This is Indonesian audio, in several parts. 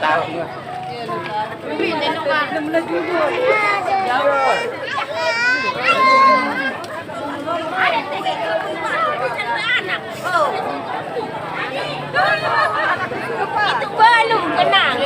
tahu. Itu belum kenang.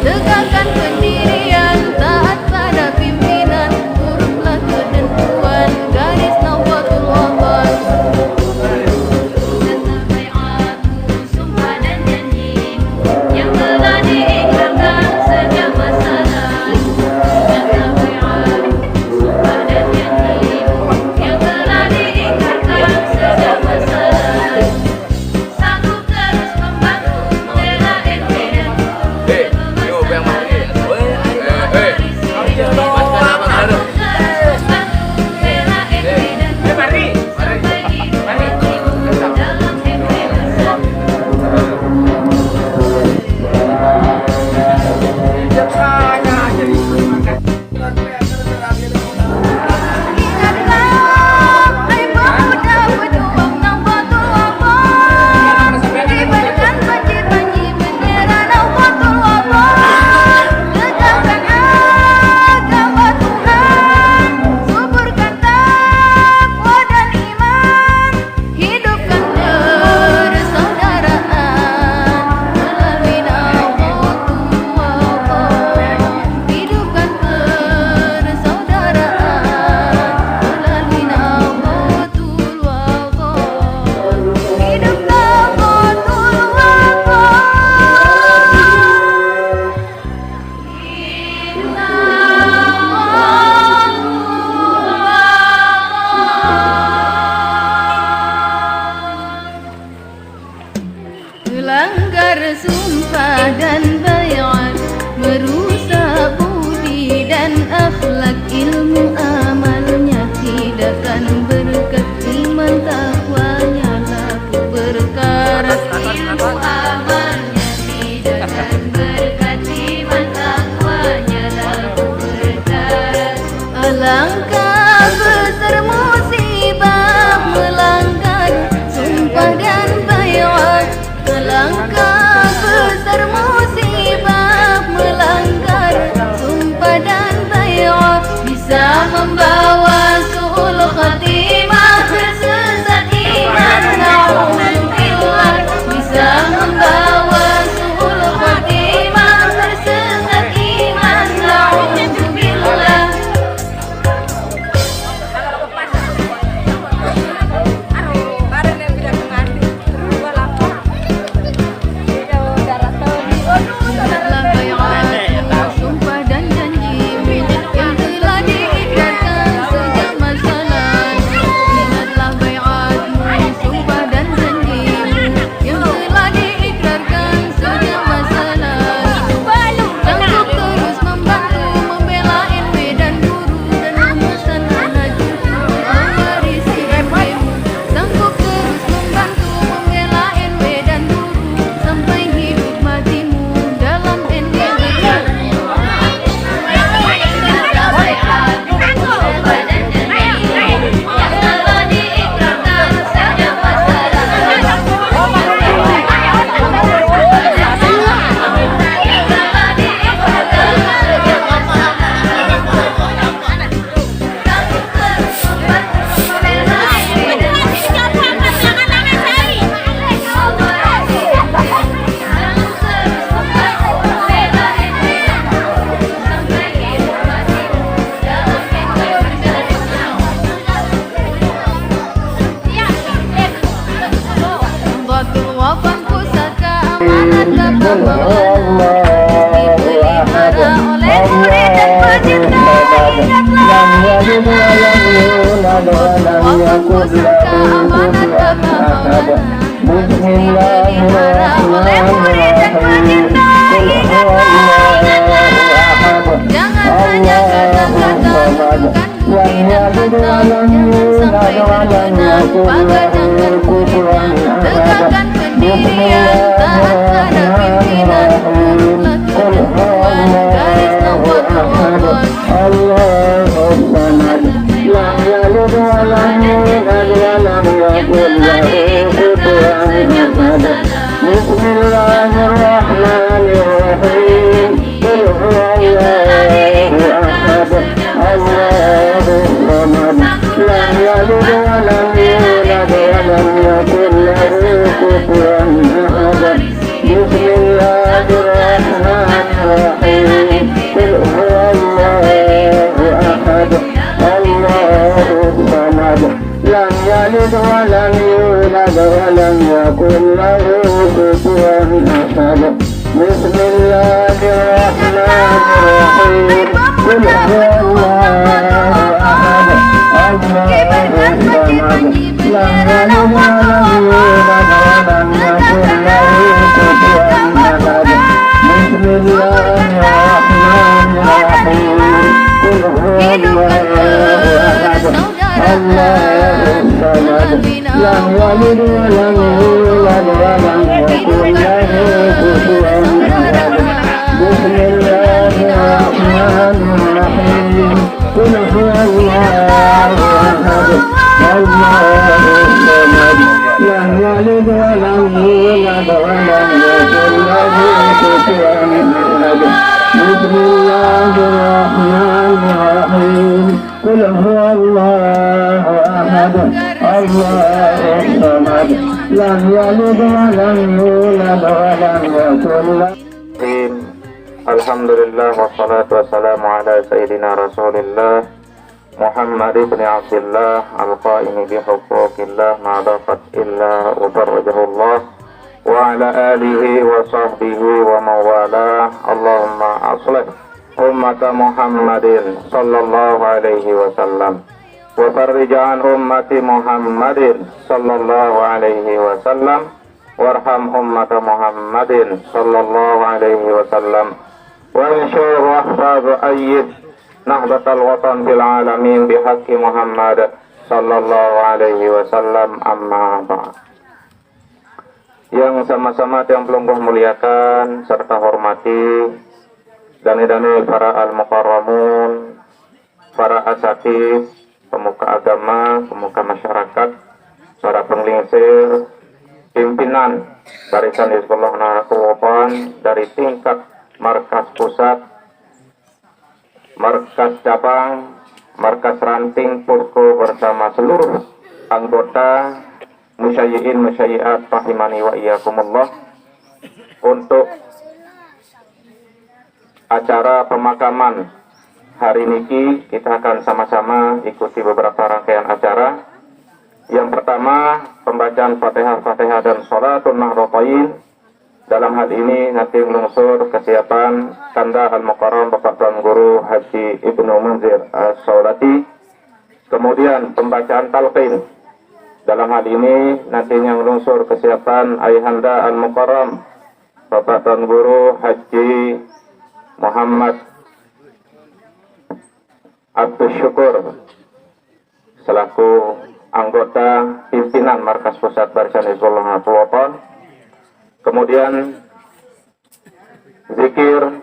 Tegakkan pendirian Maulana dipilih para oleh murid dan baginda hingga Waktu sangka amanat kata Maulana dipilih para oleh murid dan baginda hingga jangan hanya kata-kata bukan bukti dan kata sampaikan benar pegang kuncinya tegakkan pendirian taat pada pimpinan lakukan garis nomor لم يلد ولم يولد ولم يكن له كفوا أحد بسم الله الرحمن الرحيم قل هو الله أحد الله الصمد لم يلد ولم يولد ولم يكن له كفوا أحد بسم الله الرحمن الرحيم قل هو الله أحد الله الصمد لم يلد ولم يولد ولم يكن له كفوا أحد بسم الله الرحمن الرحيم قل هو الله أحد الله الصمد لم يلد ولم يولد ولم يكن له كفوا أحد بسم الله الرحمن الرحيم قل هو الله أحد الله الصمد لم يلد ولم يولد ولم يكن له. Alhamdulillah wassalatu wassalamu ala sayyidina Rasulillah Muhammad ibn Abdullah al-qaimi bihuquqillah ma daqat illa ubarrajahullah wa ala alihi wa sahbihi wa mawala. Allahumma aslih ummata Muhammadin sallallahu alaihi wasallam wa farrij an ummati Muhammadin sallallahu alaihi wasallam warham ummata Muhammadin sallallahu alaihi wasallam wa insyur wahfaz ayyid nahdatal watan fil alamin bihaqqi Muhammad sallallahu alaihi wasallam amma ba'd. Yang sama-sama yang pelungguh muliakan serta hormati dani-dani para al-mukarramun, para asatid, pemuka agama, pemuka masyarakat, para penglingsir, pimpinan barisan Hizbullah Nahdlatul dari tingkat markas pusat, markas cabang, markas ranting, posko bersama seluruh anggota musyayyi'in musyayyi'at rahimani wa iyyakumullah untuk acara pemakaman hari ini. Kita akan sama-sama ikuti beberapa rangkaian acara. Yang pertama, pembacaan Fatihah dan Sholatul Nahdlatain. Dalam hal ini nanti melunsur kesiapan Kanda Al-Mukarram Bapak Tuan Guru Haji Ibnu Munzir As-Saulati. Kemudian pembacaan talqin. Dalam hal ini nantinya melunsur kesiapan Ayahanda Al-Mukarram Bapak Tuan Guru Haji Muhammad Abdus Syukur selaku anggota pimpinan markas pusat Barisan Hizbullah Nahdlatul. Kemudian zikir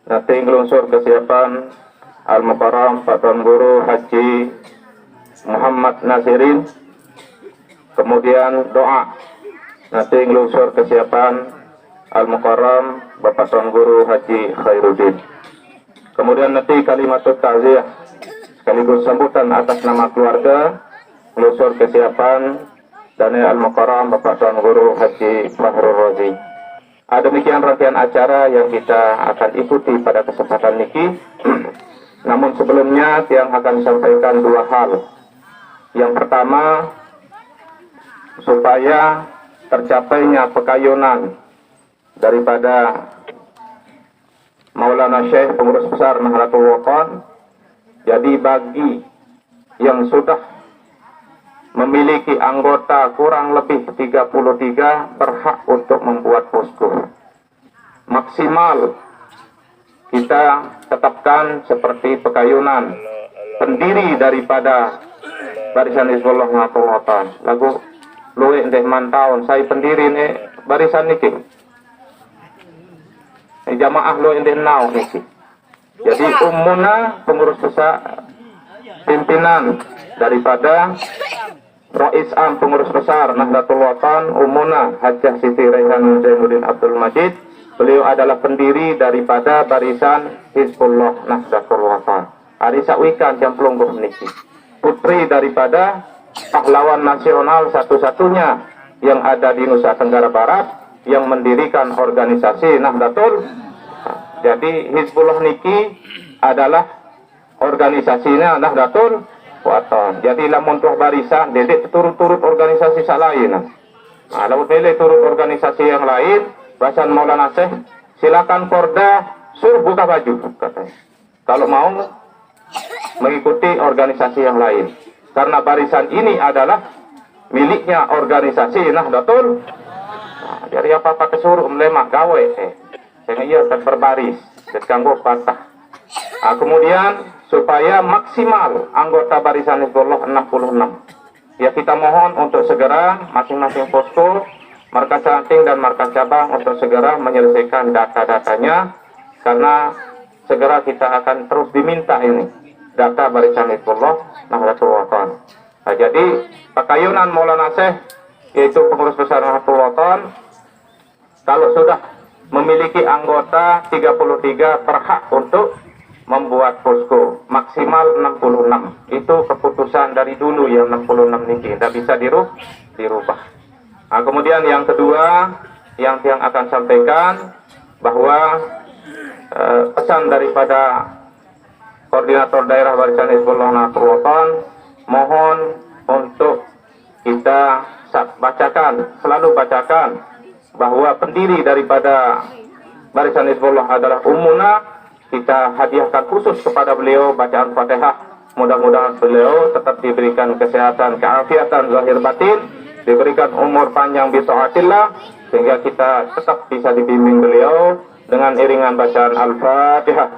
nanti ngelunsur kesiapan Al-Mukarram Pak Tuan Guru Haji Muhammad Nasirin. Kemudian doa nanti ngelunsur kesiapan Al-Mukarram Bapak Tuan Guru Haji Khairuddin. Kemudian nanti kalimatut ta'ziyah sekaligus sambutan atas nama keluarga ngelunsur kesiapan dan Al-Mukarram Bapak Tuan Guru Haji Fahrul Razi. Demikian rangkaian acara yang kita akan ikuti pada kesempatan ini. Namun sebelumnya yang akan sampaikan dua hal. Yang pertama, supaya tercapainya pekayunan daripada Maulana Syekh pengurus besar Nahdlatul Wathon. Jadi bagi yang sudah memiliki anggota kurang lebih 33 berhak untuk membuat posko. Maksimal kita tetapkan seperti Pekayunan, pendiri daripada Barisan Hizbullah Nahdlatul Wathon. Lagu luwe ndek mantaun saya pendiri nih barisan niki. Jamaah lo ndek nau niki. Jadi umumna pengurus besar pimpinan daripada Rais Am pengurus besar Nahdlatul Wathon umumna Hajjah Siti Raihan Zainuddin Abdul Majid. Beliau adalah pendiri daripada Barisan Hizbullah Nahdlatul Wathon. Arisa Wikan Jamplung niki. Putri daripada pahlawan nasional satu-satunya yang ada di Nusa Tenggara Barat yang mendirikan organisasi Nahdlatul. Jadi Hizbullah niki adalah organisasinya Nahdlatul Wathon. Jadi lamun tuh barisan dedek turut-turut organisasi lain. Nah, lamun pilih turut organisasi yang lain, bahasan Maulana Syekh, silakan Porda suruh buka baju katanya. Kalau mau mengikuti organisasi yang lain. Karena barisan ini adalah miliknya organisasi Nahdlatul. Nah, jadi apa-apa kesuruh melemak gawe sehingga ia akan berbaris dan ganggu patah. Nah, kemudian supaya maksimal anggota Barisan Hizbullah 66. Ya kita mohon untuk segera masing-masing posko, markas ranting dan markas cabang untuk segera menyelesaikan data-datanya karena segera kita akan terus diminta ini data Barisan Hizbullah Nahdlatul Wathon. Nah, jadi Pekayunan Maulana Syekh yaitu pengurus besar Nahdlatul Wathon kalau sudah memiliki anggota 33 berhak untuk membuat posko maksimal 66. Itu keputusan dari dulu yang 66 ini tidak bisa dirubah. Nah, kemudian yang kedua yang akan sampaikan bahwa pesan daripada Koordinator Daerah Barisan Hizbullah Nahdlatul Wathon mohon untuk kita selalu bacakan bahwa pendiri daripada Barisan Hizbullah adalah Ummuna. Kita hadiahkan khusus kepada beliau bacaan Fatihah. Mudah-mudahan beliau tetap diberikan kesehatan, keafiatan zahir batin, diberikan umur panjang bitaatillah sehingga kita tetap bisa dibimbing beliau dengan iringan bacaan Al-Fatihah.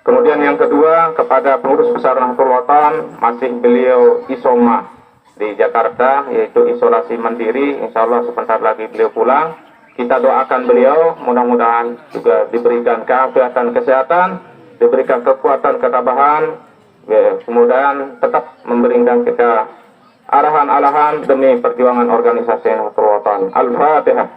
Kemudian yang kedua kepada pengurus besar Nahdlatul Wathon masih beliau isoma di Jakarta yaitu isolasi mandiri. Insya Allah sebentar lagi beliau pulang. Kita doakan beliau mudah-mudahan juga diberikan keafiatan kesehatan, diberikan kekuatan ketabahan, kemudian tetap memberikan kita arahan-arahan demi perjuangan organisasi Nahdlatul Wathon. Al-Fatihah.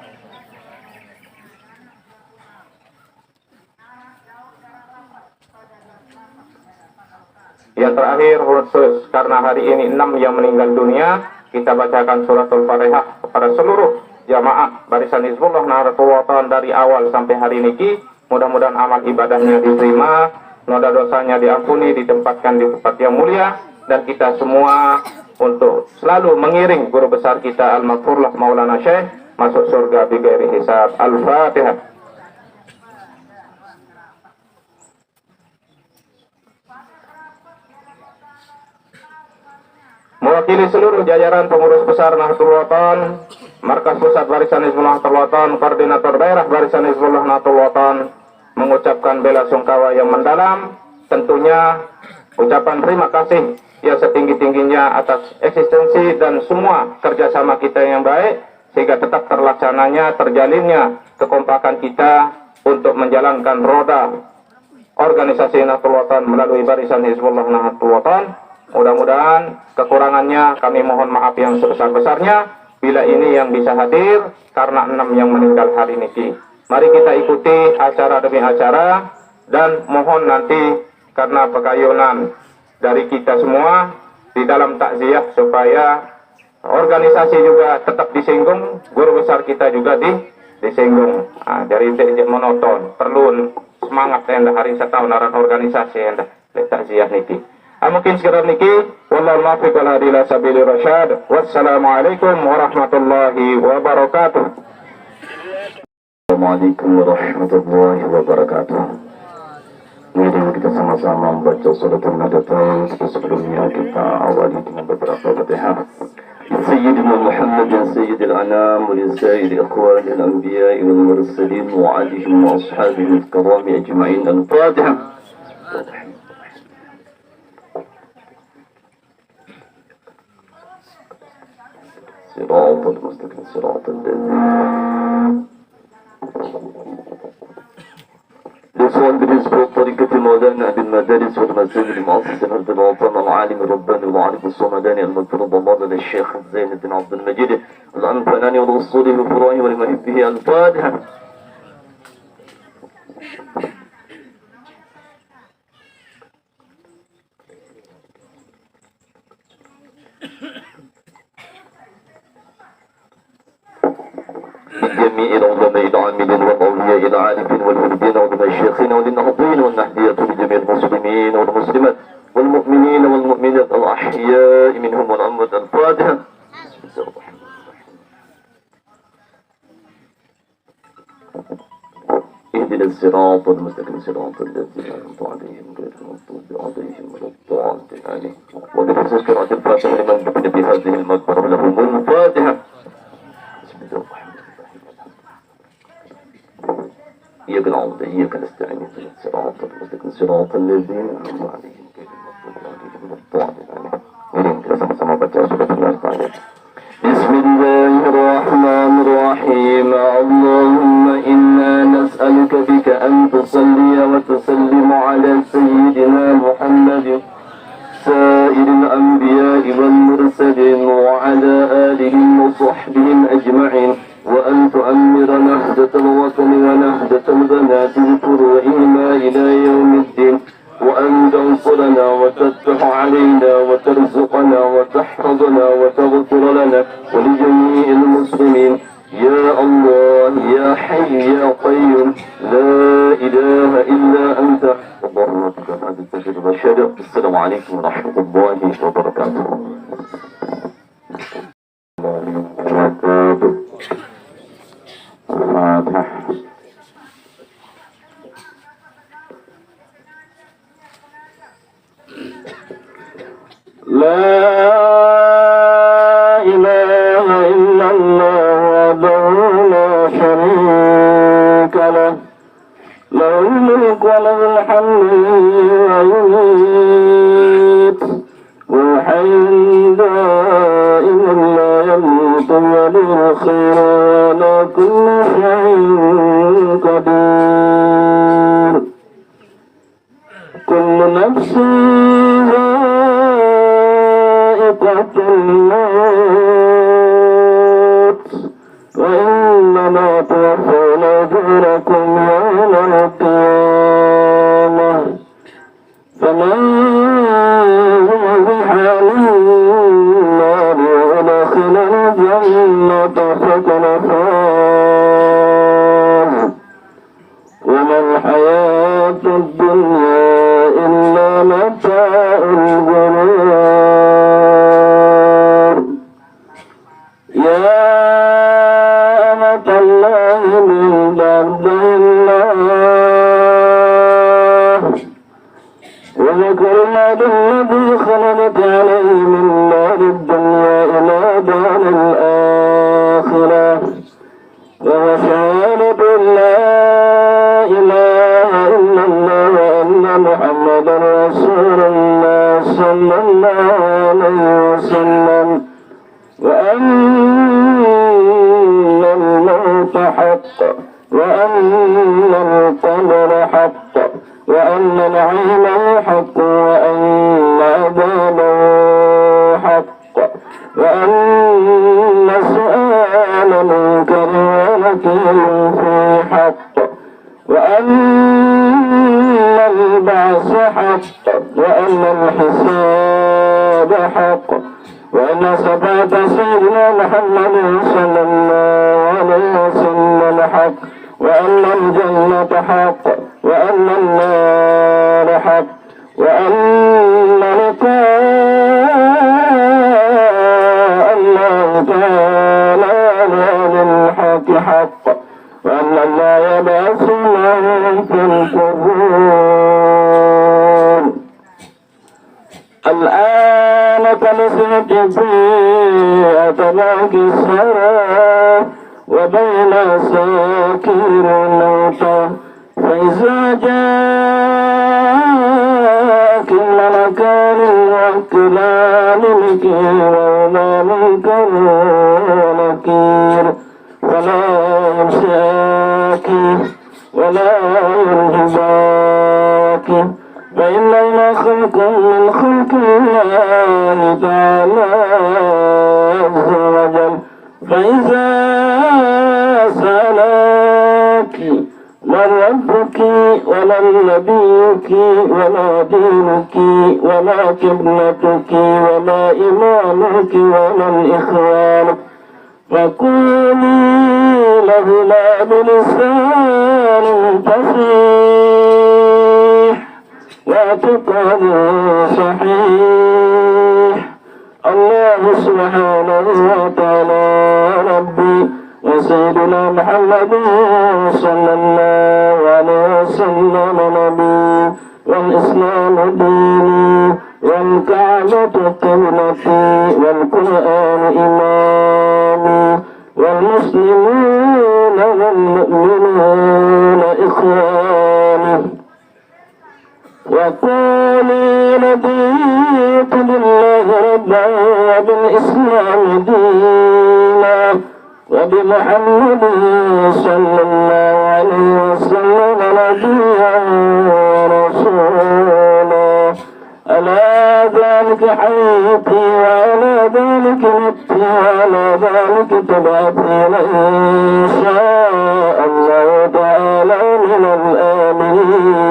Yang terakhir khusus karena hari ini 6 yang meninggal dunia, kita bacakan suratul Fatihah kepada seluruh jamaah Barisan Hizbullah Nahdlatul Wathon dari awal sampai hari ini. Mudah-mudahan amal ibadahnya diterima, noda dosanya diampuni, ditempatkan di tempat yang mulia, dan kita semua untuk selalu mengiring guru besar kita Al-Maghfurlah Maulana Syekh masuk surga bighairi hisab. Al-Fatihah. Mewakili seluruh jajaran pengurus besar Nahdlatul Wathon, Markas Pusat Barisan Hizbullah Nahdlatul Wathon, Koordinator Daerah Barisan Hizbullah Nahdlatul Wathon, mengucapkan bela sungkawa yang mendalam, tentunya ucapan terima kasih yang setinggi-tingginya atas eksistensi dan semua kerjasama kita yang baik, sehingga tetap terlaksananya, terjalinnya kekompakan kita untuk menjalankan roda organisasi Nahdlatul Wathon melalui Barisan Hizbullah Nahdlatul Wathon. Mudah-mudahan kekurangannya kami mohon maaf yang sebesar-besarnya. Bila ini yang bisa hadir karena 6 yang meninggal hari ini. Mari kita ikuti acara demi acara dan mohon nanti karena pekayunan dari kita semua di dalam takziah supaya organisasi juga tetap disinggung, guru besar kita juga disinggung. Nah, dari monoton perlu semangat anda hari setahun organisasi anda takziah niki. Mungkin sekedar niki, wallahu muwaffiq wal hadi ila sabilir rasyad. Wassalamualaikum warahmatullahi wabarakatuh. Assalamualaikum warahmatullahi wabarakatuh. Mari kita sama-sama membaca suratul Nadatain. Sebelumnya kita awali dengan beberapa Fatihah. Sayyidina Muhammad ya Sayyidil Anam wa Sayyidil Ikhwan al-Anbiya wal Mursalin wa alihim wa ashabihim al-kiram ajma'in. Al-Fatihah. صراط المستقيم صراط الذين لصوان بالنسبة لطريقة مولانا أبي المدارس والمساجد المؤسس الأرض الوطن العالم الرباني العارف الصمداني المغفور ضمان للشيخ زين الدين عبد المجيد الأنفناني والوصول بفروعه ولمحبه. الفاتحة. جميع العلماء العاملين والأولياء العارفين والمريدين والمشايخين والنهضين والنهدية لجميع المسلمين والمسلمات والمؤمنين والمؤمنات الأحياء منهم والأموات. الفاتحة. اهدنا الصراط المستقيم صراط الذين أنعمت عليهم غير المغضوب عليهم ولا الضالين. وبخصوص قراءة الفاتحة لمن دفن بهذه المقبرة لهم. الفاتحة. بسم الله الرحمن إياك نعبد وإياك نستعين اهدنا الصراط المستقيم صراط الذين أنعمت عليهم غير المغضوب عليهم ولا الضالين. Kita sama-sama baca surat Al-Fatihah. Bismillahirrahmanirrahim. Allahumma inna nas'aluka bika an tusalli wa tusallim ala sayyidina Muhammadin سائر الأنبياء والمرسلين وعلى آلهم وصحبهم أجمعين وأن تؤمر نهضة الوطن ونهضة البنات بفروعهما إلى يوم الدين وأن تنصرنا وتفتح علينا وترزقنا وتحفظنا وتغفر لنا ولجميع المسلمين يا الله يا حي يا قيوم لا إله إلا أنت. اللهم بك هذا التجد والشهد. السلام عليكم ورحمة الله وبركاته. لا إله إلا الله وحده لا شريك له له الملك وله الحمد ويميت وحي دائم لا يموت وله الخير على كل شيء قدير. كل نفس ذائقة الموت وإنما توفون أجوركم يوم القيامة فمن زحزح عن النار وأدخل الجنة فقد فاز وما الحياة الدنيا إلا متاع الغرور. يا أمة الله من بعد الله وذكر الذي خلقت عليه من نار الدنيا إلى دار الآخرة وشهادة لا إله إلا الله وأن محمدا رسول الله صلى الله عليه وسلم وأن الموت حق وأن القبر حق وأن نعيمه حق وأن عذابه حق وأن سؤال منكر ونكير فيه حق وأن البعث حق وأن الحساب حق وأن صفات سيدنا محمد صلى الله عليه وسلم حق وأن الجنة حق وأن النار حق وأن حق وأن لا يبعث من في القبور. الآن كنسمة بيئة باقي السرى وبين ساكر الموتى فإذا جاء كل مكان وكلان نكير وما منكر نكير فلا يمساك ولا يرهباك فإننا خلق من خلق الله تعالى عز وجل فإذا سألك من ربك ولا نبيك ولا دينك ولا قبلتك ولا إمامك ولا إخوانك فقولي لهما بلسان فصيح واعتقاد صحيح الله سبحانه وتعالى ربي وسيدنا محمد صلى الله عليه وسلم نبي والإسلام ديني والكعبة قبلتي والقرآن إمامي والمسلمون والمؤمنون إخواني وقولي رضيت بالله ربا وبالإسلام دينا وبمحمد صلى الله عليه وسلم نبيا ورسولا ألا ذلك حياتي وعلى ذلك متي وعلى ذلك تبعتي إن شاء الله تعالى من الآمين.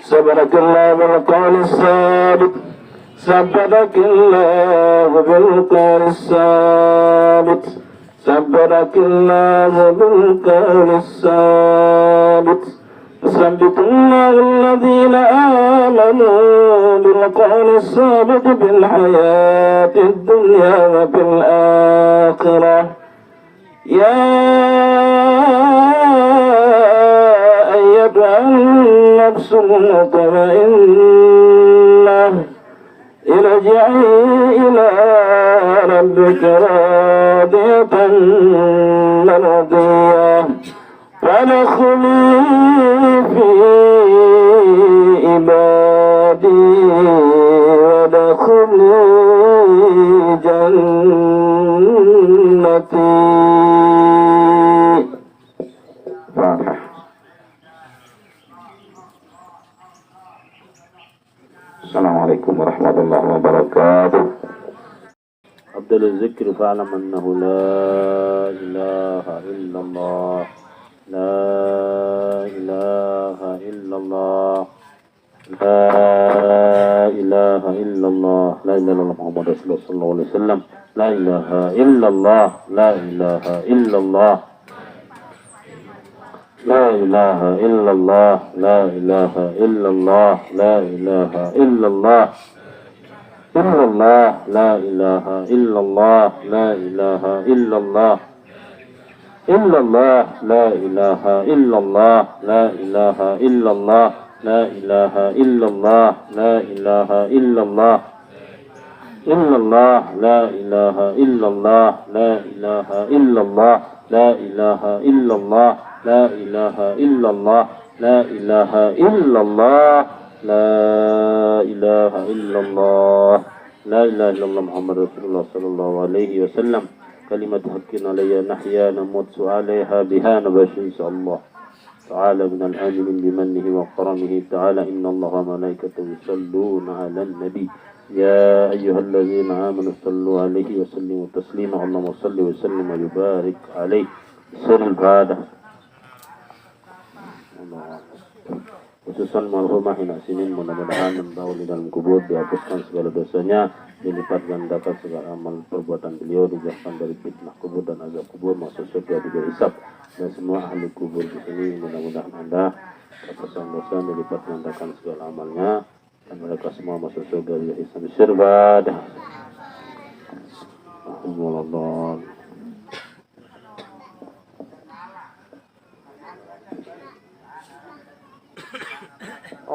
سبحانك الله بالقول الثابت سبحانك الله بالقول الثابت سبحانك الله بالقول الثابت يثبت الله الذين آمنوا بالقول الثابت في الحياة الدنيا وفي الآخرة. يا أيتها النفس المطمئنة ارجعي إلى ربك راضية مرضية فادخلي في عبادي وادخلي جنتي. فاتحة. السلام عليكم ورحمة الله وبركاته. أفضل الذكر فاعلم أنه لا إله إلا الله لا إله إلا الله لا إله إلا الله لا إله إلا الله محمد رسول الله صلى الله عليه وسلم لا إله إلا الله لا إله إلا الله لا إله إلا الله لا إله إلا الله لا إله إلا الله إلا الله لا إله إلا الله لا إله إلا الله إلا الله لا إله إلا الله لا إله إلا الله لا إله إلا الله لا إله إلا الله إلا الله لا إله إلا الله لا إله إلا الله لا إله إلا الله لا إله إلا الله لا إله إلا الله لا إله إلا الله لا إله إلا الله محمد رسول الله صلى الله عليه وسلم كلمة حق علي نحيا نموت عليها بها نبش إن شاء الله تعالى من الآمن بمنه وكرمه تعالى إن الله وملائكته يصلون على النبي يا أيها الذين آمنوا صلوا عليه وسلموا تسليما اللهم صل وسلم وبارك عليه سر الفاتحة. Khususan marhumah Hina Sinin mudah-mudahan mendahului di dalam kubur dihapuskan segala dosanya, dilipat gandakan segala amal perbuatan beliau, dijauhkan dari fitnah kubur dan azab kubur, masuk surga juga hisab. Dan semua ahli kubur di sini mudah-mudahan Anda hapusan dosa, dilipat gandakan segala amalnya, dan mereka semua masuk surga juga hisab. Syirbadah. Alhamdulillah.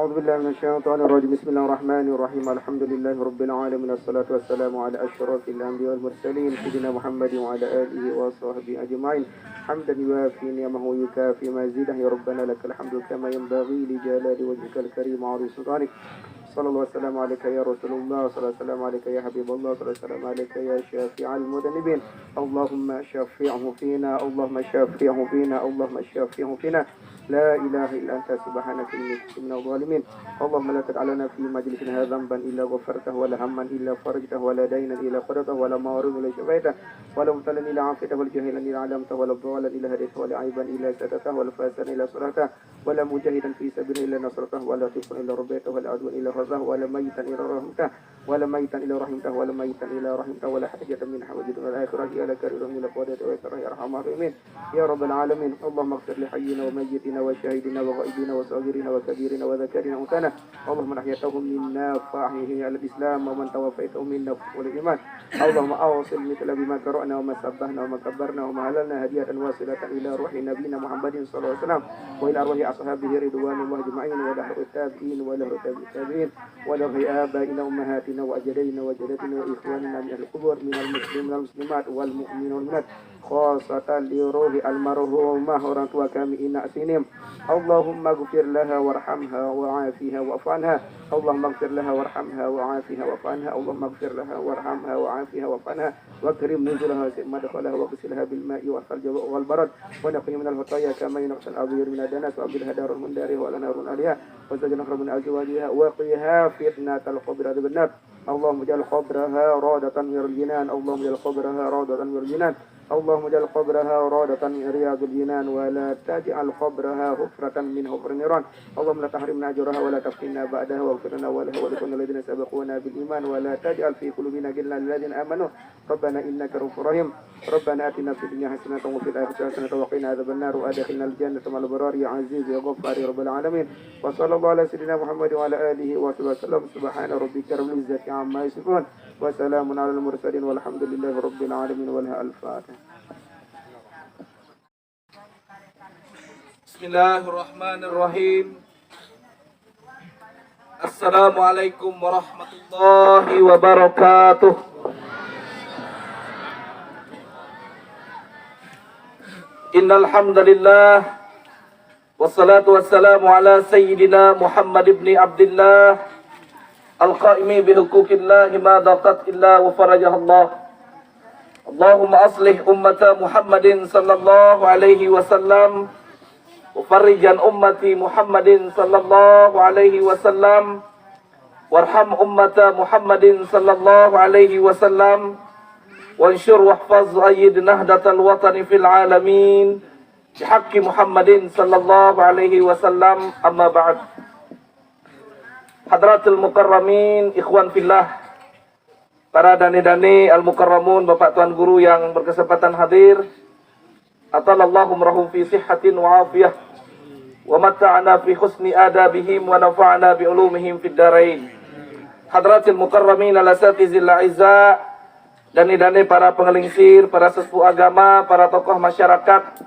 أعوذ بالله من الشيطان الرجيم بسم الله الرحمن الرحيم الحمد لله رب العالمين الصلاة والسلام على أشرف الأنبياء والمرسلين سيدنا محمد وعلى آله وصحبه أجمعين حمدا يوافي نعمه ويكافي مزيده يا ربنا لك الحمد كما ينبغي لجلال وجهك الكريم وعظيم سلطانك صلى الله وسلم عليك يا رسول الله صلى الله وسلم عليك يا حبيب الله صلى الله وسلم عليك يا شافع المذنبين اللهم شفعه فينا اللهم شفعه فينا اللهم شفعه فينا لا إله إلا أنت سبحانك إني كنت من الظالمين اللهم لا تدع لنا في مجلسنا هذا ذنبا إلا غفرته ولا هما إلا فرجته ولا دينا إلا قضيته ولا مريضا إلا شفيته ولا مبتلا إلا عافيته ولا جاهلا إلا علمته ولا ضالا إلا هديته ولا عيبا إلا سددته ولا فاسدا إلا صلحته ولا مجاهدا في سبيله إلا نصرته ولا طفلا إلا ربيته ولا عدوا إلا غزاه ولا ميتا إلا رحمته ولا ميتا إلا رحمته ولا ميتا إلا رحمته ولا حاجة من حوائج الآخرة يا لك رضا من القضاء ويسره يا أرحم الراحمين يا رب العالمين اللهم اغفر لحينا وميتنا وشاهدنا وغائبنا وصغيرنا وكبيرنا وذكرنا وأنثانا اللهم من أحييتهم منا فأحيه على الإسلام ومن توفيتهم منا والإيمان اللهم أوصل مثل بما قرأنا وما سبحنا وما كبرنا وما هللنا هدية واصلة إلى روح نبينا محمد صلى الله عليه وسلم وإلى أرواح أصحابه رضوان الله أجمعين وإلى روح التابعين وإلى روح التابعين وإلى روح آبائنا وأمهاتنا وأجدادنا وجداتنا وإخواننا من أهل القبور من المسلمين والمسلمات والمؤمنين والمؤمنات خاصة لروح المرحومة orang tua kami Ina Sinim اللهم اغفر لها وارحمها وعافها واعف عنها اللهم اغفر لها وارحمها وعافها واعف عنها اللهم اغفر لها وارحمها وعافها واعف عنها واكرم نزلها مدخلها واغسلها بالماء والثلج والبرد ونقي من الخطايا كما ينقى الأبيض من الدنس وأبدلها دار من دارها ولا نار عليها وزوجا أخرى من أزواجها وقيها فتنة القبر عذاب النار اللهم اجعل قبرها رادة من الجنان اللهم اجعل قبرها رادة من الجنان اللهم اجعل قبرها رادة من رياض الجنان ولا تجعل قبرها حفرة من حفر النيران اللهم لا تحرمنا أجرها ولا تفتنا بعدها واغفر لنا ولها ولكل الذين سبقونا بالإيمان ولا تجعل في قلوبنا غلا للذين آمنوا ربنا إنك رؤوف رحيم ربنا آتنا في الدنيا حسنة وفي الآخرة حسنة وقنا عذاب النار وأدخلنا الجنة مع الأبرار يا عزيز يا غفار يا رب العالمين وصلى الله على سيدنا محمد وعلى آله وصحبه وسلم سبحان ربك رب العزة عما يصفون وسلام على المرسلين والحمد لله رب العالمين ولها الفاتحة. بسم الله الرحمن الرحيم. السلام عليكم ورحمة الله وبركاته. إن الحمد لله والصلاة والسلام على سيدنا محمد بن عبد الله القائم بحقوق الله ما ضاقت إلا وفرجها الله. اللهم أصلح أمة محمد صلى الله عليه وسلم وفرج أمتي محمد صلى الله عليه وسلم وارحم أمة محمد صلى الله عليه وسلم وانشر واحفظ أيد نهضة الوطن في العالمين بحق محمد صلى الله عليه وسلم. أما بعد. Hadratul Mukarramin, Ikhwan Fillah, para dani-dani Al-Mukarramun, Bapak Tuan Guru yang berkesempatan hadir, Atalallahu umrahum fi sihhatin wa afiyah wa mata'ana fi husni adabihim wa nafa'ana bi ulumihim fid darain. Hadratul Mukarramin al-asatizil a'izza, dani-dani para pengelingsir, para sesepuh agama, para tokoh masyarakat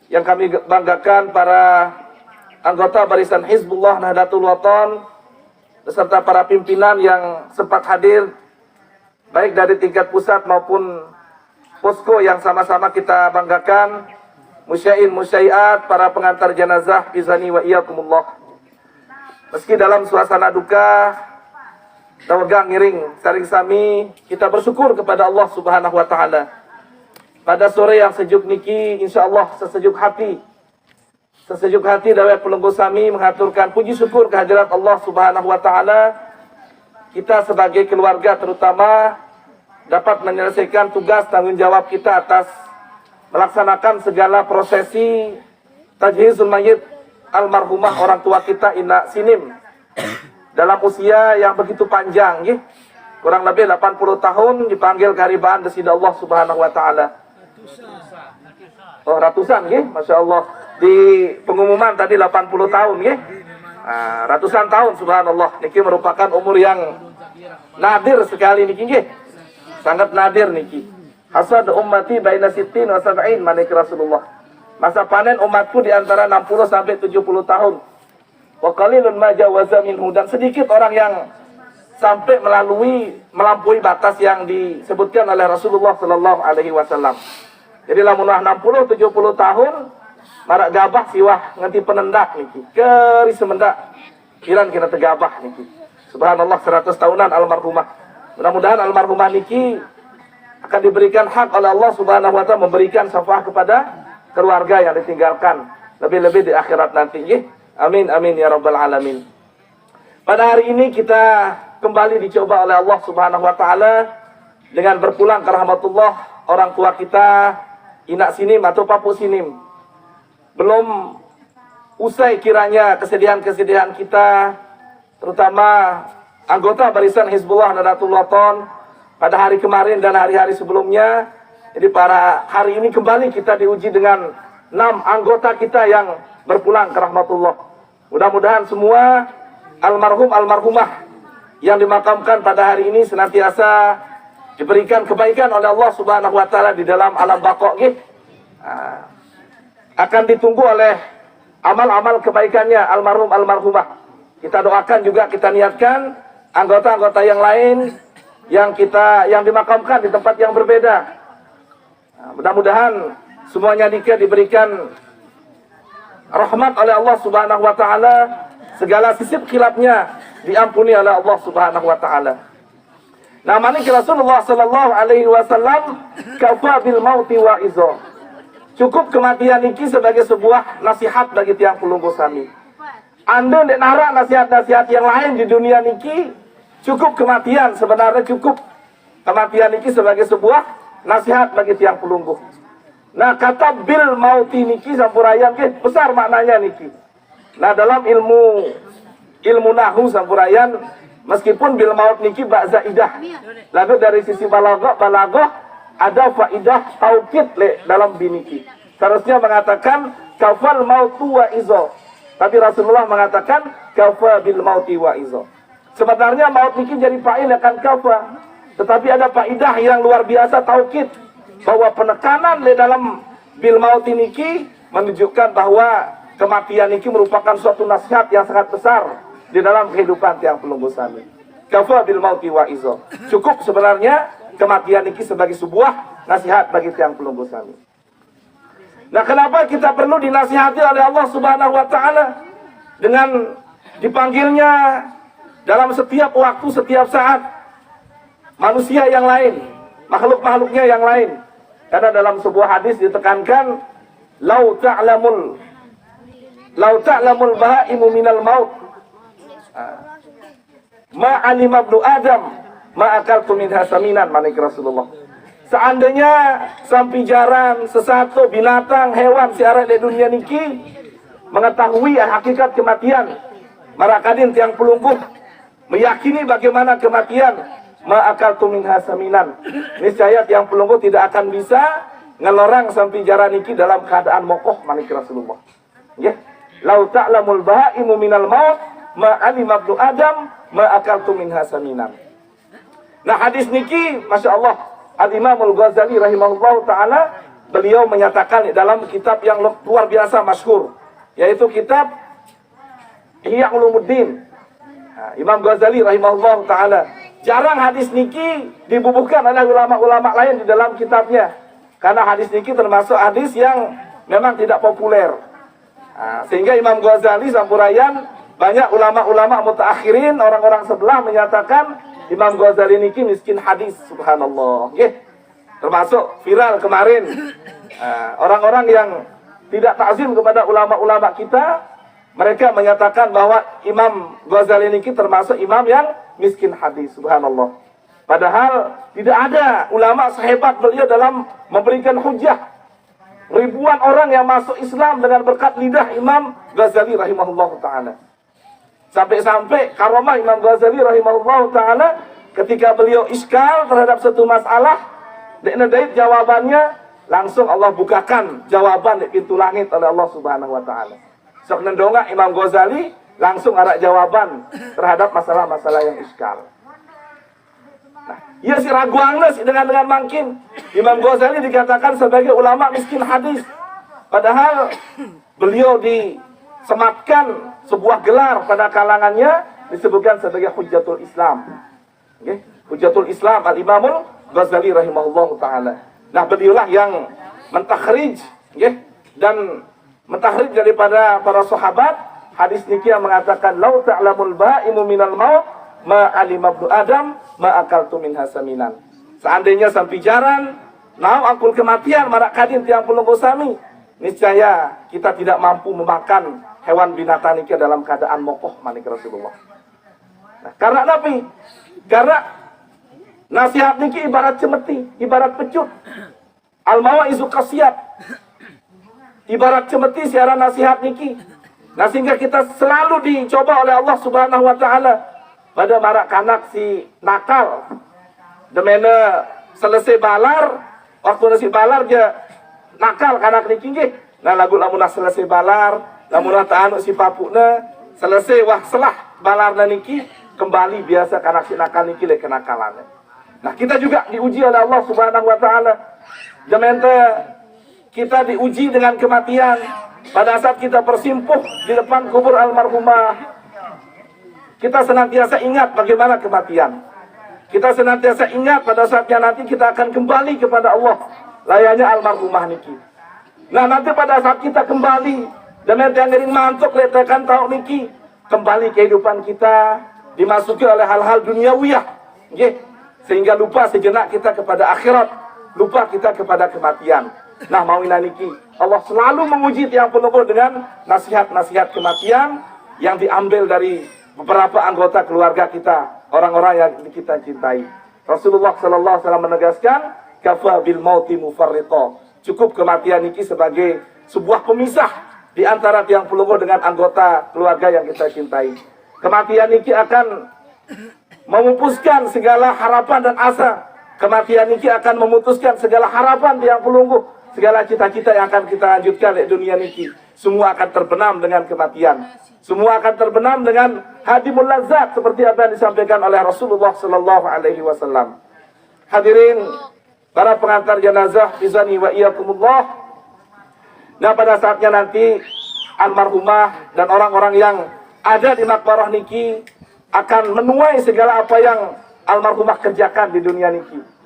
yang kami banggakan, para anggota barisan Hizbullah Nahdlatul Watan beserta para pimpinan yang sempat hadir baik dari tingkat pusat maupun posko yang sama-sama kita banggakan, musyain musyaiat, para pengantar jenazah, bizani wa iyyakumullah. Meski dalam suasana duka, dawegang ngiring saring sami, kita bersyukur kepada Allah Subhanahu wa taala. Pada sore yang sejuk niki, insyaallah sesejuk hati dawai pelunggu sami mengaturkan puji syukur kehadirat Allah Subhanahu wa taala. Kita sebagai keluarga terutama dapat menyelesaikan tugas tanggung jawab kita atas melaksanakan segala prosesi tajhizul mayyit almarhumah orang tua kita Ina Sinim dalam usia yang begitu panjang, ya. Kurang lebih 80 tahun dipanggil keharibaan dari Allah Subhanahu wa taala. Oh, ratusan, ya, Masya Allah. Di pengumuman tadi 80 tahun, ya. Ratusan tahun, subhanallah. Niki merupakan umur yang nadir sekali niki, ya. Sangat nadir niki. Hasad ummati baina sittin wa sab'in, manik Rasulullah. Masa panen umatku di antara 60 sampai 70 tahun. wa qalilun ma jawaza minhu, dan sedikit orang yang sampai melampaui batas yang disebutkan oleh Rasulullah sallallahu alaihi wasallam. Jadi lamun 60 70 tahun marak gabah siwah nganti penendak niki. Keri semendak kiran kena tegabah niki. Subhanallah 100 tahunan almarhumah. Mudah-mudahan almarhumah niki akan diberikan hak oleh Allah Subhanahu wa taala memberikan syafaat kepada keluarga yang ditinggalkan, lebih-lebih di akhirat nanti. Amin amin ya rabbal alamin. Pada hari ini kita kembali dicoba oleh Allah Subhanahu wa taala dengan berpulang ke rahmatullah orang tua kita Inak Sinim atau Papu Sinim. Belum usai kiranya kesedihan-kesedihan kita, terutama anggota barisan Hizbullah Nahdlatul Wathon pada hari kemarin dan hari-hari sebelumnya. Jadi pada hari ini kembali kita diuji dengan 6 anggota kita yang berpulang ke rahmatullah. Mudah-mudahan semua almarhum-almarhumah yang dimakamkan pada hari ini senantiasa diberikan kebaikan oleh Allah Subhanahu wa taala di dalam alam baqa nggih. Akan ditunggu oleh amal-amal kebaikannya almarhum-almarhumah. Kita doakan juga, kita niatkan anggota-anggota yang lain yang dimakamkan di tempat yang berbeda. Mudah-mudahan semuanya diberikan rahmat oleh Allah Subhanahu wa taala, segala sisip khilafnya diampuni oleh Allah Subhanahu wa taala. Namanya Rasulullah sallallahu alaihi wasallam kafa bil mauti wa izo. Cukup kematian iki sebagai sebuah nasihat bagi tiang pelunggu sami. Anda nek nara nasihat-nasihat yang lain di dunia niki, cukup kematian sebenarnya cukup kematian iki sebagai sebuah nasihat bagi tiang pelunggu. Nah, kata bil mauti niki sampurayan ke besar maknanya niki. Nah, dalam ilmu nahwu sampurayan, meskipun bil maut niki bak zaidah, lalu dari sisi balaghah ada faidah taukid dalam biniki. Seharusnya mengatakan kafal mautu wa izo, tapi Rasulullah mengatakan kafa bil mauti wa izo. Sebenarnya maut niki jadi fa'il akan kafa, tetapi ada faidah yang luar biasa taukid, bahwa penekanan dalam bil maut niki menunjukkan bahwa kematian niki merupakan suatu nasihat yang sangat besar di dalam kehidupan tiang pelunggu sami. Kafa bil mauti wa izo. Cukup sebenarnya kematian ini sebagai sebuah nasihat bagi tiang pelunggu sami. Nah, kenapa kita perlu dinasihati oleh Allah Subhanahu wa taala dengan dipanggilnya dalam setiap waktu, setiap saat manusia yang lain, makhluk-makhluknya yang lain? Karena dalam sebuah hadis ditekankan lau ta'lamul bahaimu minal maut ma alima ibnu Adam ma akaltu minha saminan, manik Rasulullah. Seandainya sampai jaran sesuatu binatang hewan siaran di dunia niki mengetahui hakikat kematian, marakadin tiang pelungguh meyakini bagaimana kematian, ma akaltu minha saminan, niscaya tiang pelungguh tidak akan bisa ngelorang sampai jaran niki dalam keadaan mokoh, manik Rasulullah. Ya, lau ta'lamul bahaimu minal maut ma alima ibnu Adam ma akaltu minha saminan. Nah, hadis niki Masya Allah Al-Imam Al-Ghazali rahimahullah ta'ala, beliau menyatakan dalam kitab yang luar biasa masyhur, yaitu kitab Ihya Ulumuddin. Nah, Imam Ghazali rahimahullah ta'ala, jarang hadis niki dibubuhkan oleh ulama-ulama lain di dalam kitabnya, karena hadis niki termasuk hadis yang memang tidak populer. Nah, sehingga Imam Ghazali sampurayan, banyak ulama-ulama mutaakhirin, orang-orang sebelah menyatakan Imam Ghazali niki miskin hadis, subhanallah. Termasuk viral kemarin, orang-orang yang tidak takzim kepada ulama-ulama kita, mereka menyatakan bahwa Imam Ghazali niki termasuk imam yang miskin hadis, subhanallah. Padahal tidak ada ulama sehebat beliau dalam memberikan hujah. Ribuan orang yang masuk Islam dengan berkat lidah Imam Ghazali rahimahullah ta'ala. Sampai-sampai karomah Imam Ghazali rahimahullah ta'ala, ketika beliau iskal terhadap satu masalah, dek jawabannya, langsung Allah bukakan jawaban di pintu langit oleh Allah Subhanahu wa ta'ala. Sok nendongak Imam Ghazali langsung ada jawaban terhadap masalah-masalah yang iskal. Nah, ia si raguangna dengan mungkin Imam Ghazali dikatakan sebagai ulama miskin hadis, padahal beliau disematkan sebuah gelar pada kalangannya disebutkan sebagai Hujjatul Islam. Okay? Hujjatul Islam Al-Imamul Ghazali rahimahullah ta'ala. Nah, beliaulah yang mentakhrij, okay? Dan mentakhrij daripada para sahabat hadis niki yang mengatakan lau ta'lamul ba'imu minal maut ma alima ibnu adam ma akaltu min hasaminan. Seandainya sampai jaran nau angkul kematian marak kadin tiang puluh sami, niscaya kita tidak mampu memakan hewan binatang niki dalam keadaan mokoh manik Rasulullah. Nah, karena Nabi, karena nasihat niki ibarat cemeti, ibarat pecut. Al-mawaizu qasiyat. Ibarat cemeti siaran nasihat niki. Nah, sehingga kita selalu dicoba oleh Allah Subhanahu wa taala pada marak kanak si nakal. Demene selesai balar, waktu nasi balar dia nakal kanak niki nggih. Nah, lagu lamun selesai balar, lamun ta'anu si papukna, selesai wah selah balarna niki kembali biasa kanak si nakal niki le kenakalannya. Nah, kita juga diuji oleh Allah Subhanahu wa taala. Demente kita diuji dengan kematian pada saat kita bersimpuh di depan kubur almarhumah. Kita senantiasa ingat bagaimana kematian. Kita senantiasa ingat pada saatnya nanti kita akan kembali kepada Allah. Layaknya almarhumah niki. Nah, nanti pada saat kita kembali demente yang ngering mantuk letakkan tahu niki, kembali kehidupan kita dimasuki oleh hal-hal duniawiyah. Nggih. Sehingga lupa sejenak kita kepada akhirat, lupa kita kepada kematian. Nah, mau niki Allah selalu menguji tiang penunggu dengan nasihat-nasihat kematian yang diambil dari beberapa anggota keluarga kita, orang-orang yang kita cintai. Rasulullah sallallahu alaihi wasallam menegaskan, kafa bil mauti mufarriqa. Cukup kematian niki sebagai sebuah pemisah di antara tiang penunggu dengan anggota keluarga yang kita cintai. Kematian niki akan memupuskan segala harapan dan asa. Kematian niki akan memutuskan segala harapan tiang penunggu. Segala cita-cita yang akan kita lanjutkan di dunia niki, semua akan terbenam dengan kematian. Semua akan terbenam dengan hadimul lazat seperti apa yang disampaikan oleh Rasulullah sallallahu alaihi wasallam. Hadirin para pengantar jenazah, izani wa iyyakumullah. Nah, pada saatnya nanti almarhumah dan orang-orang yang ada di makbarah niki akan menuai segala apa yang almarhumah kerjakan di dunia niki.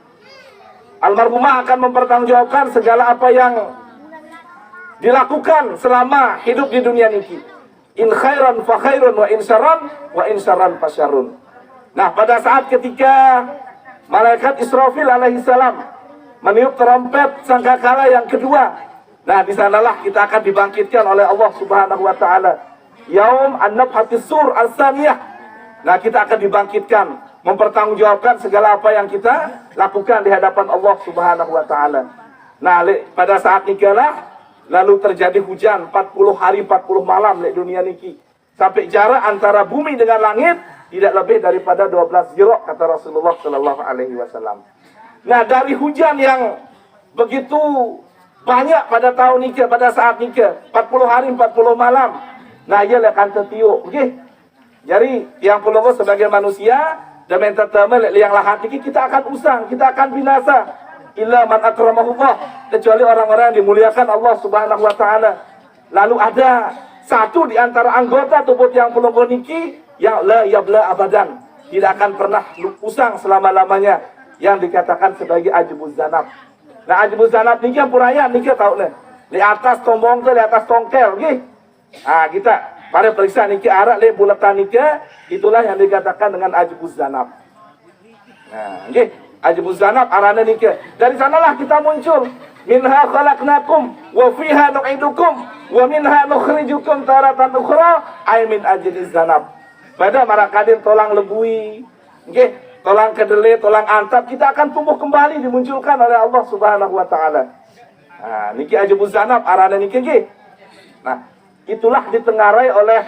Almarhumah akan mempertanggungjawabkan segala apa yang dilakukan selama hidup di dunia niki. In khairan fa khairun wa in syarran fa syarrun. Nah, pada saat ketika malaikat Israfil alaihi salam meniup trompet sangkakala yang kedua, nah di sanalah kita akan dibangkitkan oleh Allah Subhanahu wa taala. Yaum an-nafhatis sur as-saniyah. Nah, kita akan dibangkitkan, mempertanggungjawabkan segala apa yang kita lakukan di hadapan Allah Subhanahu wa taala. Nah, pada saat nikalah lalu terjadi hujan 40 hari 40 malam di dunia niki. Sampai jarak antara bumi dengan langit tidak lebih daripada 12 jirok kata Rasulullah sallallahu alaihi wasallam. Nah, dari hujan yang begitu banyak pada tahun nikah, pada saat nikah 40 hari 40 malam. Nah, ia akan tertiup, nggih. Jadi yang pelongo sebagai manusia dan mentetama yang lahat niki kita akan usang, kita akan binasa. Illa man akramahullah, kecuali orang-orang yang dimuliakan Allah Subhanahu wa taala. Lalu ada satu di antara anggota tubuh yang pelongo niki yang la yabla abadan, tidak akan pernah usang selama-lamanya, yang dikatakan sebagai ajbuz zanab. Nah, ajbuz zanab niki yang puraya niki tahu nih. Di atas tombong tu, di atas tongkel nggih. Ah, kita pada periksa niki arak le bulatan niki, itulah yang dikatakan dengan ajbuz zanab. Nah, nggih, ajbuz zanab arana niki. Dari sanalah kita muncul. Minha khalaqnakum wa fiha nu'idukum wa minha nukhrijukum taratan ukhra ay min ajliz zanab. Pada marakadin tolang lebui, nggih, tolang kedelai, tolang antap, kita akan tumbuh kembali dimunculkan oleh Allah Subhanahu wa taala. Nah, niki ajbuz zanab arana niki nggih. Nah, itulah ditengarai oleh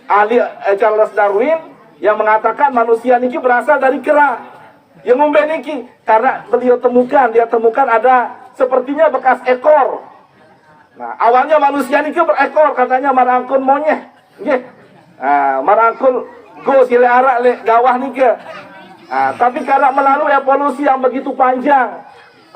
ahli Charles Darwin yang mengatakan manusia niki berasal dari kera. Yang ngombe niki karena dia temukan ada sepertinya bekas ekor. Nah, awalnya manusia niki berekor, katanya marangkun monyet. Nggih. Nah, marangkun go sile arak le gawah niki. Nah, tapi karena melalui evolusi yang begitu panjang,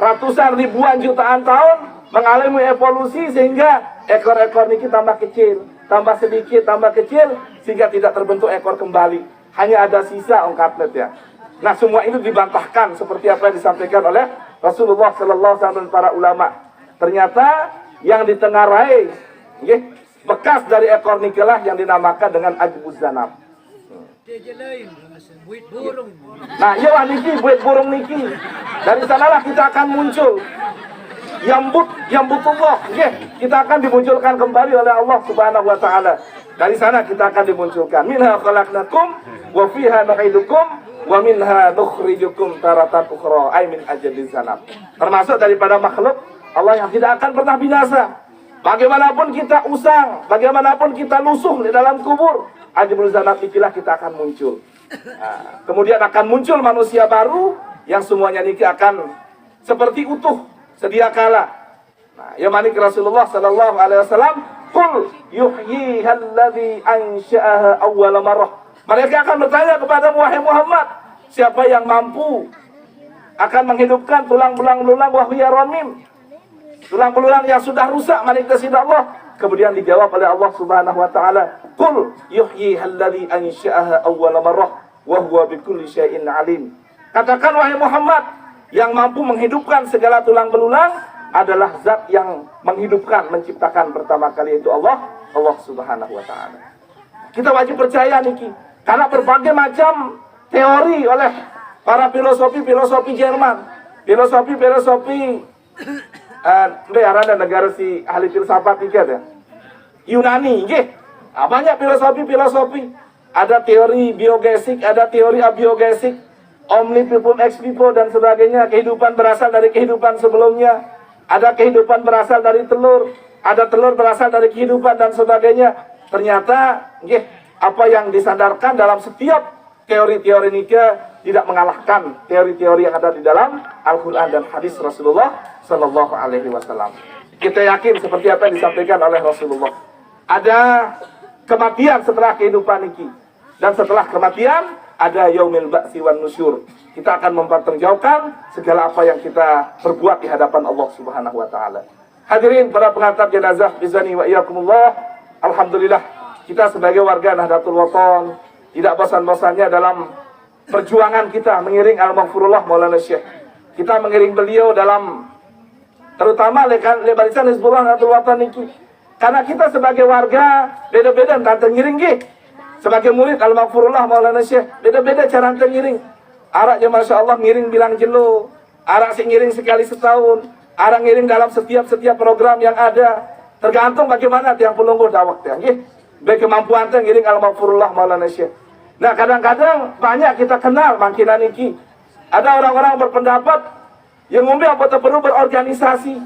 ratusan ribuan jutaan tahun mengalami evolusi sehingga ekor-ekor niki tambah kecil. tambah sedikit, tambah kecil, sehingga tidak terbentuk ekor kembali. Hanya ada sisa ongkatlet ya. Nah, semua itu dibantahkan seperti apa yang disampaikan oleh Rasulullah Sallallahu Alaihi Wasallam dan para ulama. Ternyata yang ditengarai, bekas dari ekor nikelah yang dinamakan dengan ajbuz zanab. Nah, iya niki, buat burung niki. Dari sanalah kita akan muncul. Yambutullah, kita akan dimunculkan kembali oleh Allah Subhanahu wa taala. Dari sana kita akan dimunculkan. Minha khalaqnakum wa fiha nu'idukum wa minha nukhrijukum taratan ukhra, ay min ajliz zanab. Termasuk daripada makhluk Allah yang tidak akan pernah binasa. Bagaimanapun kita usang, bagaimanapun kita lusuh di dalam kubur, ajluz zanab ikilah kita akan muncul. Nah, kemudian akan muncul manusia baru yang semuanya niki akan seperti utuh sedia kala. Nah, ya manik Rasulullah sallallahu alaihi wasallam, qul yuhyihal-ladzi ansha'aha awwal marrah. Mereka akan bertanya kepada wahai Muhammad, siapa yang mampu akan menghidupkan tulang belulang wa hiya ramim? Tulang belulang yang sudah rusak manik Allah. Kemudian dijawab oleh Allah Subhanahu wa taala, qul yuhyihal-ladzi ansha'aha awwal marrah wa huwa bikulli syai'in alim. Katakan wahai Muhammad, yang mampu menghidupkan segala tulang belulang adalah zat yang menghidupkan, menciptakan pertama kali, itu Allah Subhanahu wa taala. Kita wajib percaya niki, karena berbagai macam teori oleh para filosofi Jerman, filosofi ada negara si ahli filsafat tiga ya. Yunani, banyak filosofi. Ada teori biogesik, ada teori abiogesik, omnipotence ex vivo dan sebagainya. Kehidupan berasal dari kehidupan sebelumnya. Ada kehidupan berasal dari telur, ada telur berasal dari kehidupan dan sebagainya. Ternyata, apa yang disandarkan dalam setiap teori-teori ini tidak mengalahkan teori-teori yang ada di dalam Al-Quran dan hadis Rasulullah Sallallahu Alaihi Wasallam. Kita yakin seperti apa yang disampaikan oleh Rasulullah. Ada kematian setelah kehidupan ini, dan setelah kematian ada yaumil ba'si wan nusyur. Kita akan mempertanggungjawabkan segala apa yang kita perbuat di hadapan Allah Subhanahu wa taala. Hadirin para pengantar jenazah, bizani wa iyyakumullah. Alhamdulillah, kita sebagai warga Nahdlatul Wathon tidak bosan-bosannya dalam perjuangan kita mengiring Al-Maghfurullah Maulana Syekh. Kita mengiring beliau dalam terutama barisan Hizbullah Nahdlatul Wathon niki. Karena kita sebagai warga beda-beda tante ngiring sebagai murid Al-Maghfurullah Maulana Syekh, beda-beda cara ngiring. Arak ya Masya Allah ngiring bilang jelo, arak sih ngiring sekali setahun, arak ngiring dalam setiap program yang ada. Tergantung bagaimana tiang penunggu dawak ya. Baik kemampuan teh ngiring Al-Maghfurullah Maulana Syekh. Nah, kadang-kadang banyak kita kenal mangkinan iki. Ada orang-orang berpendapat yang ngombe apa perlu berorganisasi,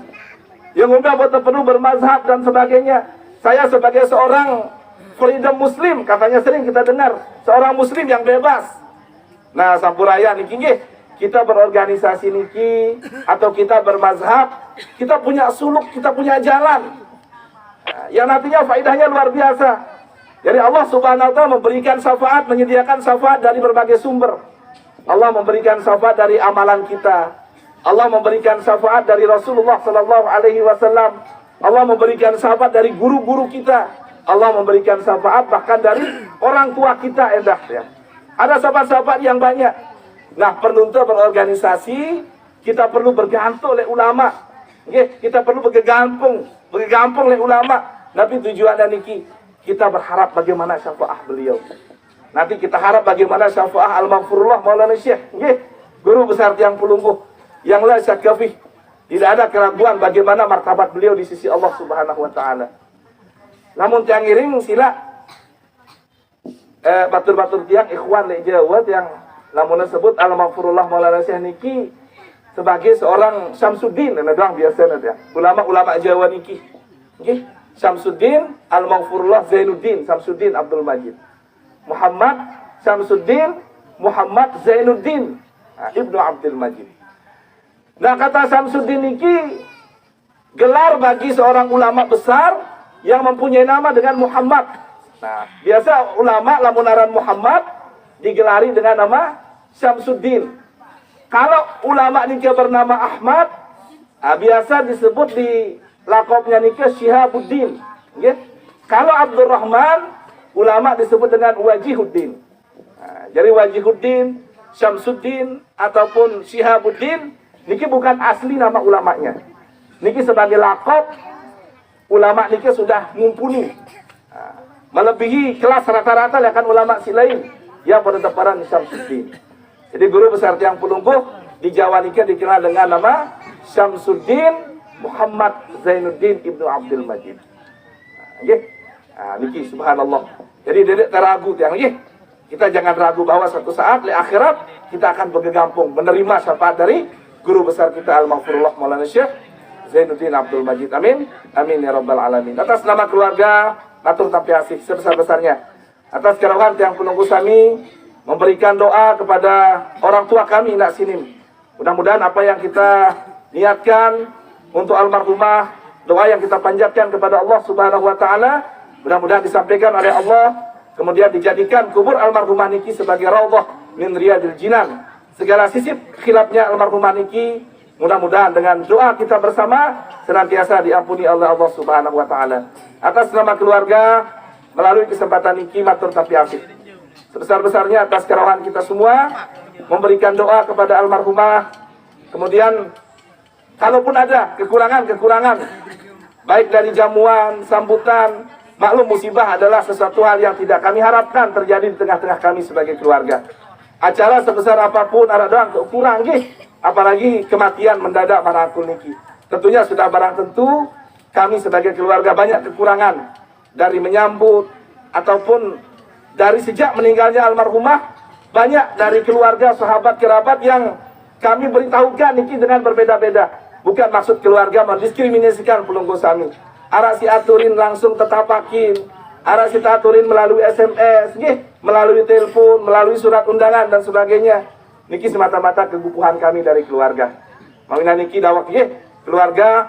yang ngombe apa perlu bermazhab dan sebagainya. Saya sebagai seorang freedom muslim, katanya sering kita dengar, seorang muslim yang bebas. Nah, sampuraya niki kita berorganisasi niki atau kita bermazhab, kita punya suluk, kita punya jalan. Nah, yang nantinya faedahnya luar biasa. Jadi Allah Subhanahu wa taala memberikan syafaat, menyediakan syafaat dari berbagai sumber. Allah memberikan syafaat dari amalan kita. Allah memberikan syafaat dari Rasulullah sallallahu alaihi wasallam. Allah memberikan syafaat dari guru-guru kita. Allah memberikan syafaat bahkan dari orang tua kita, ya. Ada syafaat-syafaat yang banyak. Nah, perlu untuk berorganisasi, kita perlu bergantung oleh ulama. Kita perlu bergantung oleh ulama. Tapi tujuannya niki, kita berharap bagaimana syafaat beliau. Nanti kita harap bagaimana syafaat Al-Maghfurullah Maulana Syekh. Guru besar tiang Pulungguh yang la syakka fih. Tidak ada keraguan bagaimana martabat beliau di sisi Allah Subhanahu wa taala. Namun tiang ngiring sila batur-batur tiang ikhwan le Jawa yang namun sebut Al-Maghfurullah Maulana Syekh niki sebagai seorang Syamsuddin, nah doang biasanya ya. Ulama-ulama Jawa niki. Nggih, Syamsuddin Al-Maghfurullah Zainuddin Syamsuddin Abdul Majid. Muhammad Syamsuddin Muhammad Zainuddin Ibnu Abdul Majid. Nah, kata Syamsuddin niki gelar bagi seorang ulama besar yang mempunyai nama dengan Muhammad. Nah, biasa ulama lamunaran Muhammad digelari dengan nama Syamsuddin. Kalau ulama niki bernama Ahmad, biasa disebut di lakopnya niki Syihabuddin. Kalau Abdurrahman, ulama disebut dengan Wajihuddin. Nah, jadi Wajihuddin, Syamsuddin, ataupun Syihabuddin, niki bukan asli nama ulamanya. Niki sebagai lakop, ulama niki sudah mumpuni. Nah, melebihi kelas rata-rata kan ulama si lain yang berdeparan Syamsuddin. Jadi guru besar Tiang Pulungguh di Jawa niki dikenal dengan nama Syamsuddin Muhammad Zainuddin Ibnu Abdul Majid. Niki subhanallah. Jadi dedek teragu tiang kita jangan ragu bahwa suatu saat di akhirat kita akan bergegampung menerima syafaat dari guru besar kita Al-Maghfurullah Maulana Syekh Zainuddin Abdul Majid. Amin. Amin ya rabbal alamin. Atas nama keluarga matur tampi asih sebesar-besarnya. Atas kerawan Tiang Penunggu Sami memberikan doa kepada orang tua kami nak sinim. Mudah-mudahan apa yang kita niatkan untuk almarhumah, doa yang kita panjatkan kepada Allah Subhanahu wa taala, mudah-mudahan disampaikan oleh Allah, kemudian dijadikan kubur almarhumah niki sebagai raudhah min riyadil jinan. Segala sisip khilafnya almarhumah niki, mudah-mudahan dengan doa kita bersama senantiasa diampuni oleh Allah Subhanahu wa taala. Atas nama keluarga, melalui kesempatan niki matur tapi asih. Sebesar-besarnya atas kerawan kita semua memberikan doa kepada almarhumah. Kemudian kalaupun ada kekurangan-kekurangan baik dari jamuan, sambutan, maklum musibah adalah sesuatu hal yang tidak kami harapkan terjadi di tengah-tengah kami sebagai keluarga. Acara sebesar apapun ada doang kurang apalagi kematian mendadak marahkul niki. Tentunya sudah barang tentu kami sebagai keluarga banyak kekurangan dari menyambut ataupun dari sejak meninggalnya almarhumah, banyak dari keluarga, sahabat, kerabat yang kami beritahukan niki dengan berbeda-beda. Bukan maksud keluarga mendiskriminasikan Pulungguh Sami. Arak si aturin langsung tetapakin, arak si aturin melalui SMS, melalui telepon, melalui surat undangan dan sebagainya. Niki semata-mata keguguhan kami dari keluarga. Mawina niki dawak keluarga,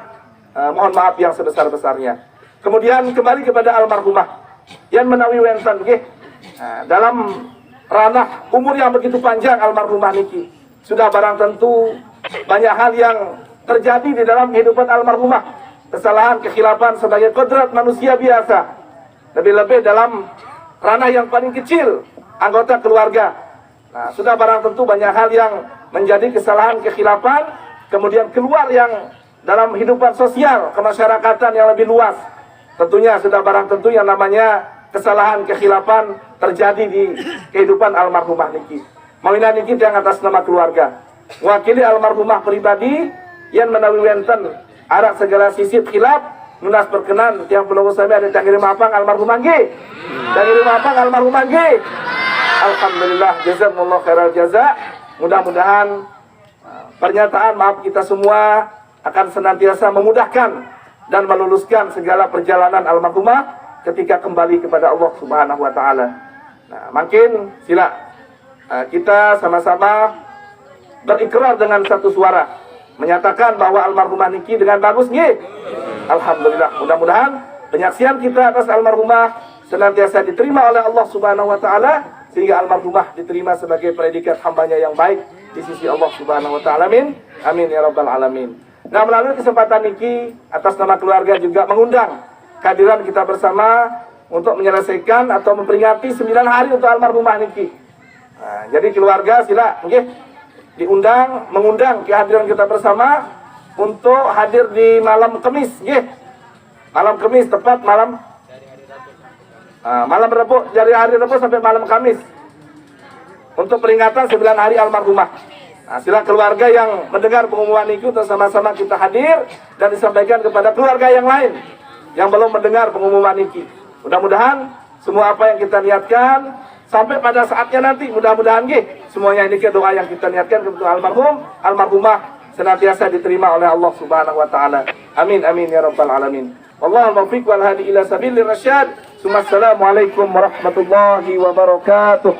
mohon maaf yang sebesar-besarnya. Kemudian kembali kepada almarhumah yang menawi wenten dalam ranah umur yang begitu panjang almarhumah niki sudah barang tentu banyak hal yang terjadi di dalam kehidupan almarhumah. Kesalahan, kekhilafan sebagai kodrat manusia biasa. Lebih-lebih dalam ranah yang paling kecil, anggota keluarga. Nah, sudah barang tentu banyak hal yang menjadi kesalahan, kekhilafan, kemudian keluar yang dalam kehidupan sosial, kemasyarakatan yang lebih luas. Tentunya sudah barang tentu yang namanya kesalahan, kekhilafan terjadi di kehidupan almarhumah niki. Mawina niki yang atas nama keluarga. Wakili almarhumah pribadi yang menawi wenten arak segala sisip khilaf munas perkenan Tiang Pulungguh Sami ada tanggiri mapang almarhumah nggih. Tanggiri mapang almarhumah nggih. Alhamdulillah jazakumullah khairal jaza. Mudah-mudahan pernyataan maaf kita semua akan senantiasa memudahkan dan meluluskan segala perjalanan almarhumah ketika kembali kepada Allah Subhanahu wa taala. Nah, makin sila kita sama-sama berikrar dengan satu suara menyatakan bahwa almarhumah niki dengan bagus nggih. Alhamdulillah. Mudah-mudahan penyaksian kita atas almarhumah senantiasa diterima oleh Allah Subhanahu wa taala sehingga almarhumah diterima sebagai predikat hambanya yang baik di sisi Allah Subhanahu wa taala. Amin. Amin ya rabbal alamin. Nah, melalui kesempatan niki atas nama keluarga juga mengundang kehadiran kita bersama untuk menyelesaikan atau memperingati 9 hari untuk almarhumah niki. Nah, jadi keluarga sila mengundang kehadiran kita bersama untuk hadir di malam Kamis, malam Kamis tepat malam Rebo, dari hari Rebo sampai malam Kamis untuk peringatan 9 hari almarhumah. Nah, sila keluarga yang mendengar pengumuman itu untuk sama-sama kita hadir dan disampaikan kepada keluarga yang lain yang belum mendengar pengumuman ini. Mudah-mudahan semua apa yang kita niatkan sampai pada saatnya nanti, mudah-mudahan semuanya ini doa yang kita niatkan kepada almarhumah senantiasa diterima oleh Allah Subhanahu wa taala. Amin amin ya rabbal alamin. Wallahul muwaffiq wal hadi ila sabilir rasyad. Assalamualaikum warahmatullahi wabarakatuh.